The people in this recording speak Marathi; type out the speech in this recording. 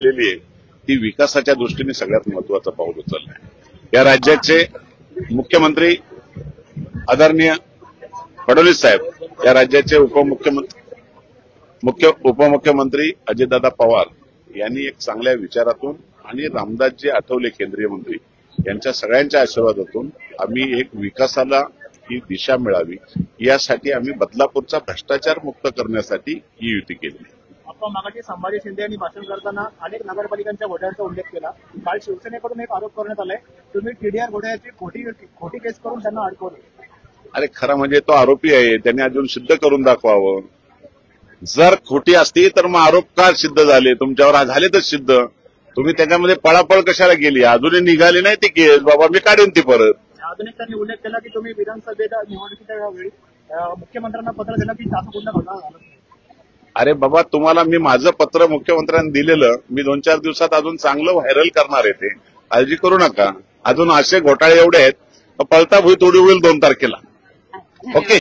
केलेली आहे ती विकासाच्या दृष्टीने सगळ्यात महत्वाचं पाऊल उचललं आहे। या राज्याचे मुख्यमंत्री आदरणीय फडणवीस साहेब, या राज्याचे उपमुख्यमंत्री अजितदादा पवार यांनी एक चांगल्या विचारातून आणि रामदासजी आठवले केंद्रीय मंत्री यांच्या सगळ्यांच्या आशीर्वादातून आम्ही एक विकासाला ही दिशा मिळावी यासाठी आम्ही बदलापूरचा भ्रष्टाचार मुक्त करण्यासाठी ही युती केली। आपण मागाशी संभाजी शिंदे यांनी भाषण करताना अनेक नगरपालिकांच्या घोटाळ्याचा उल्लेख केला। काल शिवसेनेकडून एक आरोप करण्यात आलाय, तुम्ही टीडीआर घोटाळ्याची खोटी केस करून त्यांना अडकवलं। अरे खरं म्हणजे तो आरोपी आहे, त्यांनी अजून सिद्ध करून दाखवावं। जर खोटी असती तर मग आरोप का सिद्ध झाले, तुमच्यावर झालेतच सिद्ध, तुम्ही त्याच्यामध्ये पळापळ कशाला गेली? अजूनही निघाली नाही ती केस, बाबा मी काढेन ती परत। अजून एक त्यांनी उल्लेख केला की तुम्ही विधानसभेच्या निवडणुकीच्या वेळी मुख्यमंत्र्यांना पत्र दिलं की जास्त गुन्हा घडला झाला। अरे बाबा, तुम्हाला मी माझं पत्र मुख्यमंत्र्यांनी दिलेलं मी 2-4 दिवसात अजून चांगलं व्हायरल करणार आहे, ते काळजी करू नका। अजून असे घोटाळे एवढे आहेत, पळता भुई तोडी होईल 2 तारखेला। ओके।